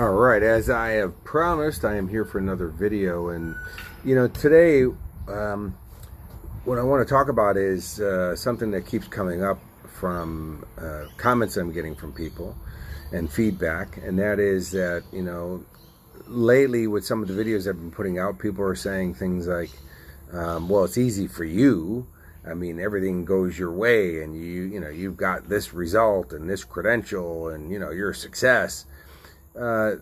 All right, as I have promised, I am here for another video. And, today, what I want to talk about is something that keeps coming up from comments I'm getting from people and feedback. And that is that, lately with some of the videos I've been putting out, people are saying things like, well, it's easy for you. I mean, everything goes your way and you've got this result and this credential and, you're a success. That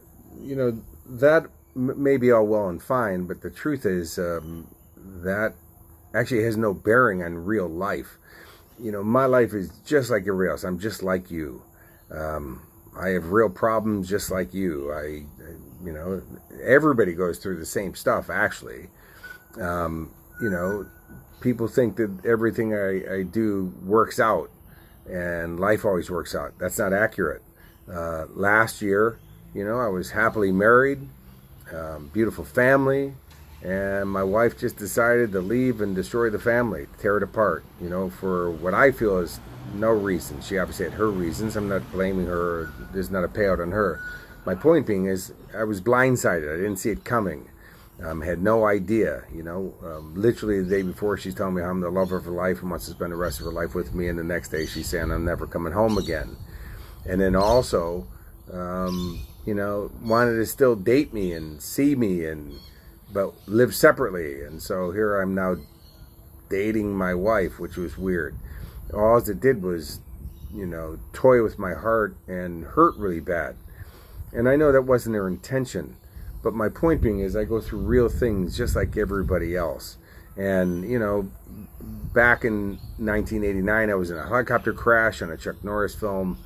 may be all well and fine, but the truth is that actually has no bearing on real life. My life is just like everybody else. I'm just like you. I have real problems just like you. Everybody goes through the same stuff, actually. People think that everything I do works out and life always works out. That's not accurate. Last year, I was happily married, beautiful family, and my wife just decided to leave and destroy the family, tear it apart, for what I feel is no reason. She obviously had her reasons. I'm not blaming her. There's not a payout on her. My point being is I was blindsided. I didn't see it coming. Had no idea, literally the day before she's telling me I'm the love of her life and wants to spend the rest of her life with me, and the next day she's saying I'm never coming home again. And then also, wanted to still date me and see me but live separately. And so here I'm now dating my wife, which was weird. All it did was, toy with my heart and hurt really bad. And I know that wasn't their intention. But my point being is I go through real things just like everybody else. And, back in 1989, I was in a helicopter crash on a Chuck Norris film.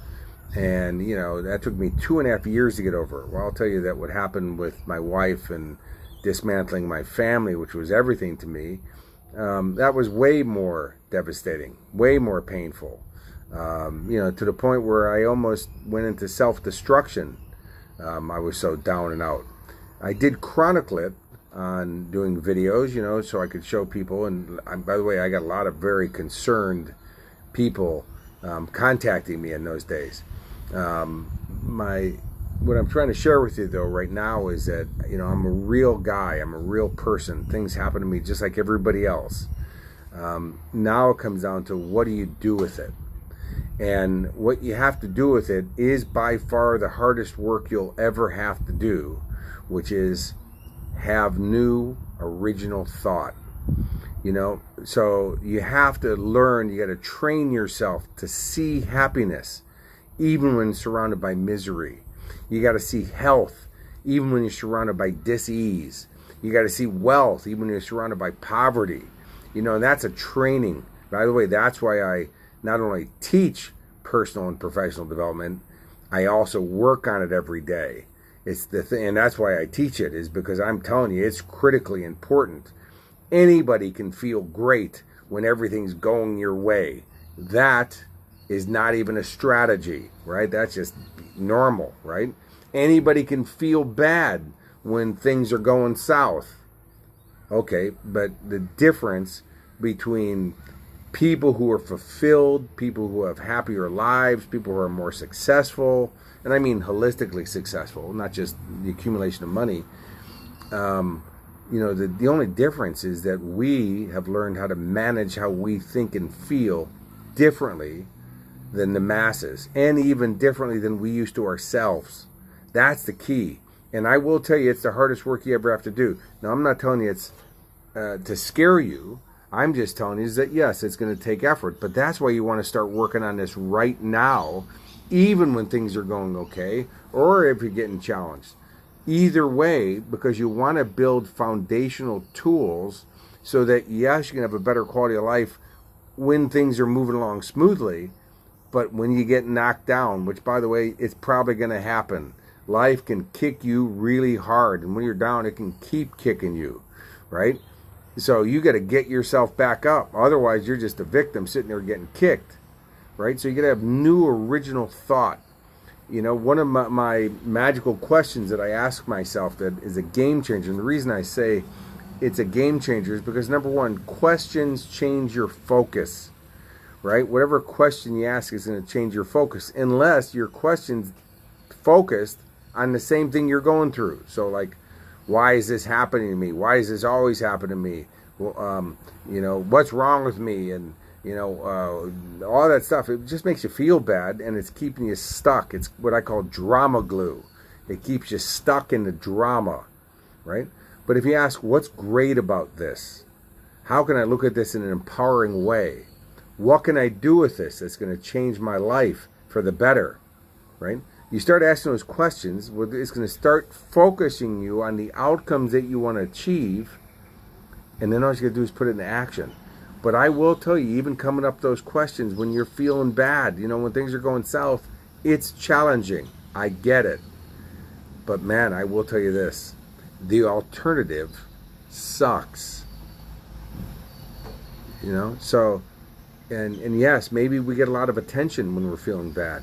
And, that took me 2.5 years to get over. Well, I'll tell you that what happened with my wife and dismantling my family, which was everything to me, that was way more devastating, way more painful, to the point where I almost went into self-destruction. I was so down and out. I did chronicle it on doing videos, so I could show people. And by the way, I got a lot of very concerned people contacting me in those days. What I'm trying to share with you though right now is that I'm a real guy. I'm a real person. Things happen to me just like everybody else. Now it comes down to what do you do with it? And what you have to do with it is by far the hardest work you'll ever have to do, which is have new original thought. So you have to learn, you got to train yourself to see happiness even when surrounded by misery. You got to see health even when you're surrounded by dis-ease. You got to see wealth even when you're surrounded by poverty. And that's a training. By the way, that's why I not only teach personal and professional development, I also work on it every day. It's the thing, and that's why I teach it, is because I'm telling you, it's critically important. Anybody can feel great when everything's going your way. That is not even a strategy, right? That's just normal, right? Anybody can feel bad when things are going south. Okay, but the difference between people who are fulfilled, people who have happier lives, people who are more successful, and I mean holistically successful, not just the accumulation of money. The only difference is that we have learned how to manage how we think and feel differently than the masses, and even differently than we used to ourselves. That's the key. And I will tell you, it's the hardest work you ever have to do. Now, I'm not telling you it's to scare you. I'm just telling you that, yes, it's going to take effort. But that's why you want to start working on this right now, even when things are going okay, or if you're getting challenged. Either way, because you want to build foundational tools so that, yes, you can have a better quality of life when things are moving along smoothly, but when you get knocked down, which, by the way, it's probably going to happen. Life can kick you really hard, and when you're down, it can keep kicking you, right? So you got to get yourself back up. Otherwise, you're just a victim sitting there getting kicked, right? So you got to have new original thought. One of my magical questions that I ask myself that is a game changer, and the reason I say it's a game changer is because, number one, questions change your focus, right? Whatever question you ask is going to change your focus, unless your question's focused on the same thing you're going through. So like, why is this happening to me? Why does this always happen to me? Well, what's wrong with me? And, all that stuff. It just makes you feel bad, and it's keeping you stuck. It's what I call drama glue. It keeps you stuck in the drama, right? But if you ask, what's great about this? How can I look at this in an empowering way? What can I do with this that's going to change my life for the better, right? You start asking those questions, it's going to start focusing you on the outcomes that you want to achieve, and then all you got to do is put it into action. But I will tell you, even coming up those questions when you're feeling bad, when things are going south, it's challenging. I get it. But man, I will tell you this. The alternative sucks. So, and yes, maybe we get a lot of attention when we're feeling bad.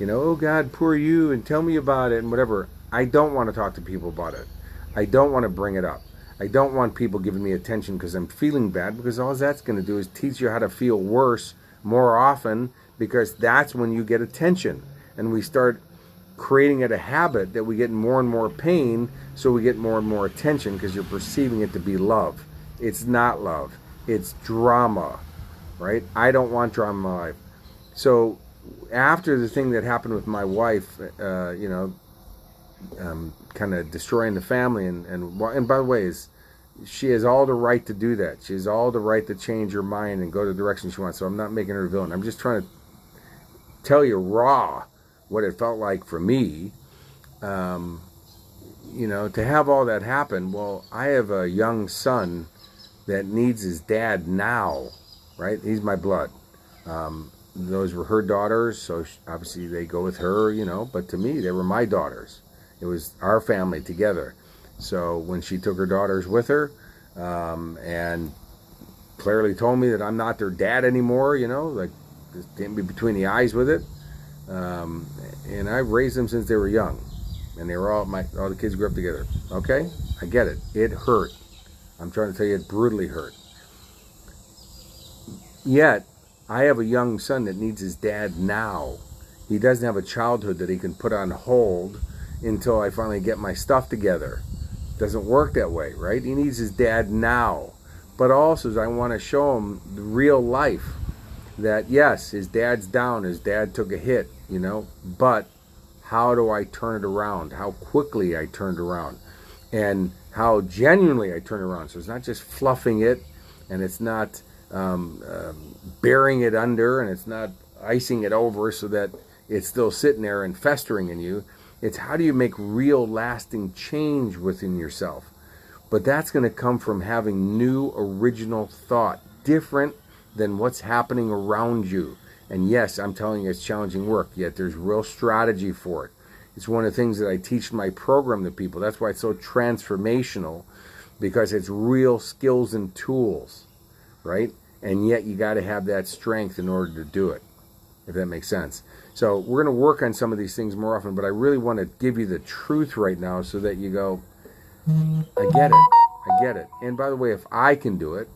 Oh God, poor you, and tell me about it, and whatever. I don't want to talk to people about it. I don't want to bring it up. I don't want people giving me attention because I'm feeling bad, because all that's going to do is teach you how to feel worse more often, because that's when you get attention. And we start creating it a habit that we get more and more pain, so we get more and more attention because you're perceiving it to be love. It's not love. It's drama, right? I don't want drama in my life. So after the thing that happened with my wife, kind of destroying the family, and by the way, she has all the right to do that. She has all the right to change her mind and go the direction she wants. So I'm not making her a villain. I'm just trying to tell you raw what it felt like for me, to have all that happen. Well, I have a young son that needs his dad now, right? He's my blood. Those were her daughters, so obviously they go with her, but to me, they were my daughters. It was our family together. So when she took her daughters with her, and clearly told me that I'm not their dad anymore, like, just can't be between the eyes with it. And I raised them since they were young, and they were all the kids grew up together. Okay, I get it. It hurt. I'm trying to tell you, it brutally hurt. Yet I have a young son that needs his dad now. He doesn't have a childhood that he can put on hold until I finally get my stuff together. Doesn't work that way, right? He needs his dad now. But also, I want to show him the real life, that yes, his dad's down, his dad took a hit, but how do I turn it around? How quickly I turned around, and how genuinely I turn around. So it's not just fluffing it, and it's not burying it under, and it's not icing it over so that it's still sitting there and festering in you. It's how do you make real lasting change within yourself? But that's going to come from having new original thought, different than what's happening around you. And yes, I'm telling you, it's challenging work, yet there's real strategy for it. It's one of the things that I teach in my program to people. That's why it's so transformational, because it's real skills and tools, right? And yet you got to have that strength in order to do it, if that makes sense. So we're going to work on some of these things more often, but I really want to give you the truth right now so that you go, I get it. And by the way, if I can do it,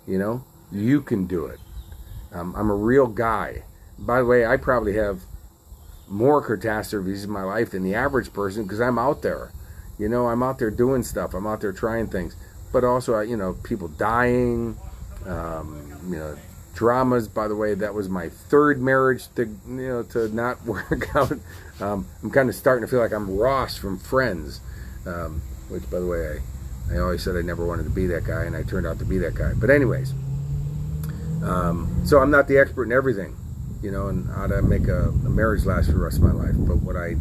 you can do it. I'm a real guy. By the way, I probably have more catastrophes in my life than the average person, because I'm out there. I'm out there doing stuff. I'm out there trying things. But also, people dying, dramas. By the way, that was my third marriage to not work out. I'm kind of starting to feel like I'm Ross from Friends, which, by the way, I always said I never wanted to be that guy, and I turned out to be that guy. But anyways, so I'm not the expert in everything, and how to make a marriage last for the rest of my life. But what I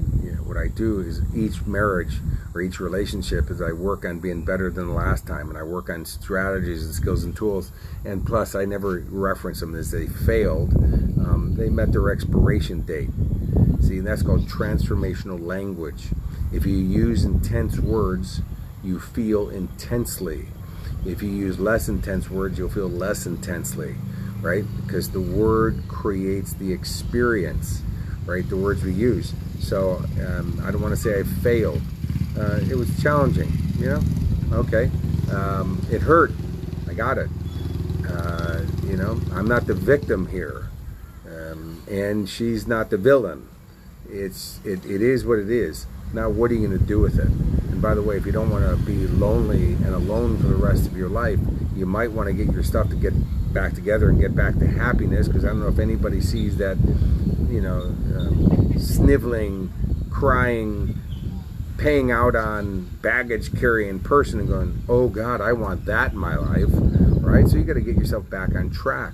do is each marriage or each relationship is I work on being better than the last time, and I work on strategies and skills and tools. And plus, I never reference them as they failed. They met their expiration date. See, that's called transformational language. If you use intense words, you feel intensely. If you use less intense words, you'll feel less intensely, right? Because the word creates the experience, right? The words we use. So I don't want to say I failed. It was challenging, Okay. It hurt. I got it. I'm not the victim here, and she's not the villain. It is what it is. Now what are you going to do with it? And by the way, if you don't want to be lonely and alone for the rest of your life, you might want to get your stuff to get back together and get back to happiness, because I don't know if anybody sees that, you know, sniveling, crying, paying out on baggage carrying person and going, oh God, I want that in my life, right? So you got to get yourself back on track.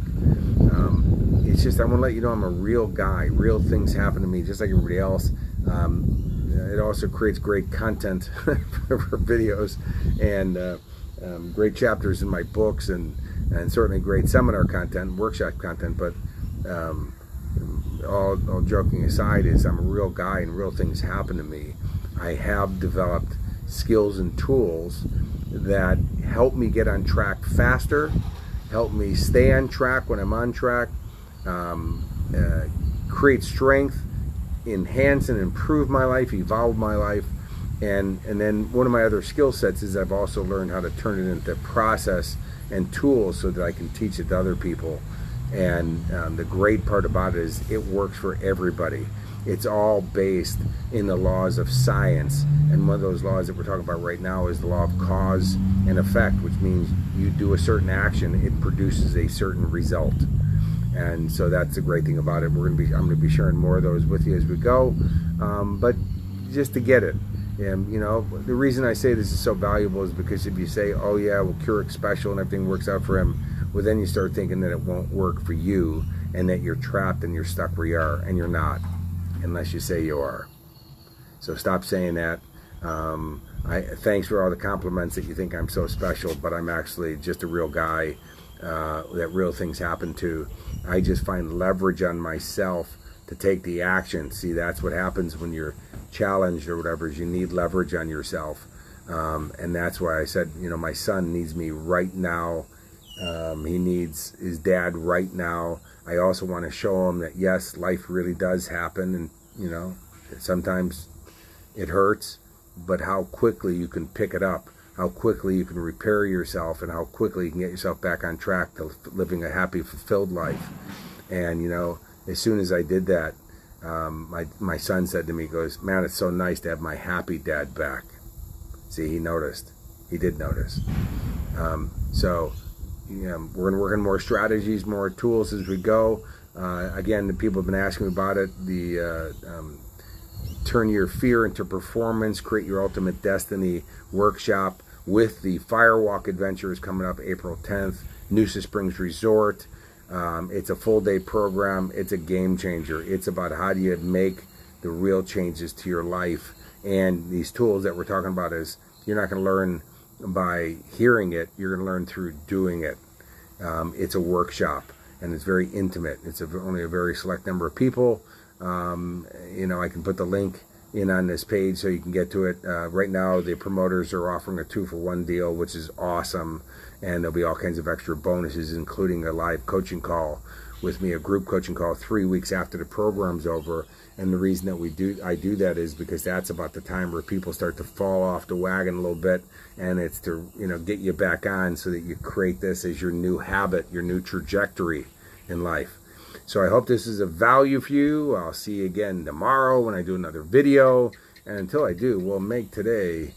It's just, I want to let you know I'm a real guy. Real things happen to me just like everybody else. It also creates great content for videos and great chapters in my books, and certainly great seminar content, workshop content. But all joking aside, is I'm a real guy and real things happen to me. I have developed skills and tools that help me get on track faster, help me stay on track when I'm on track, create strength, enhance and improve my life, evolve my life. And then one of my other skill sets is I've also learned how to turn it into process and tools so that I can teach it to other people. And the great part about it is it works for everybody. It's all based in the laws of science. And one of those laws that we're talking about right now is the law of cause and effect, which means you do a certain action, it produces a certain result. And so that's the great thing about it. I'm going to be sharing more of those with you as we go. But just to get it. And, you know, the reason I say this is so valuable is because if you say, oh yeah, well, Keurig's special and everything works out for him, well, then you start thinking that it won't work for you and that you're trapped and you're stuck where you are, and you're not, unless you say you are. So stop saying that. Thanks for all the compliments that you think I'm so special, but I'm actually just a real guy that real things happen to. I just find leverage on myself to take the action. See, that's what happens when you're challenged or whatever, is you need leverage on yourself. And that's why I said, you know, my son needs me right now. He needs his dad right now. I also want to show him that, yes, life really does happen, and, you know, sometimes it hurts, but how quickly you can pick it up, how quickly you can repair yourself, and how quickly you can get yourself back on track to living a happy, fulfilled life. And, you know, as soon as I did that, my son said to me, he goes, man, it's so nice to have my happy dad back. See, he noticed. He did notice. So, you know, we're going to work on more strategies, more tools as we go. Again, the people have been asking me about it. The Turn Your Fear into Performance, Create Your Ultimate Destiny workshop with the Firewalk Adventure is coming up April 10th. Noosa Springs Resort. It's a full-day program. It's a game changer. It's about how do you make the real changes to your life. And these tools that we're talking about is, you're not going to learn by hearing it. You're going to learn through doing it. It's a workshop, and it's very intimate. It's only a very select number of people. You know, I can put the link in on this page so you can get to it. Right now, the promoters are offering a 2-for-1 deal, which is awesome. And there'll be all kinds of extra bonuses, including a live coaching call with me, a group coaching call 3 weeks after the program's over. And the reason that I do that is because that's about the time where people start to fall off the wagon a little bit, and it's to, you know, get you back on so that you create this as your new habit, your new trajectory in life. So I hope this is of value for you. I'll see you again tomorrow when I do another video. And until I do, we'll make today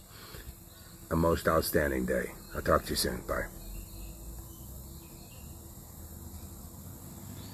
a most outstanding day. I'll talk to you soon. Bye.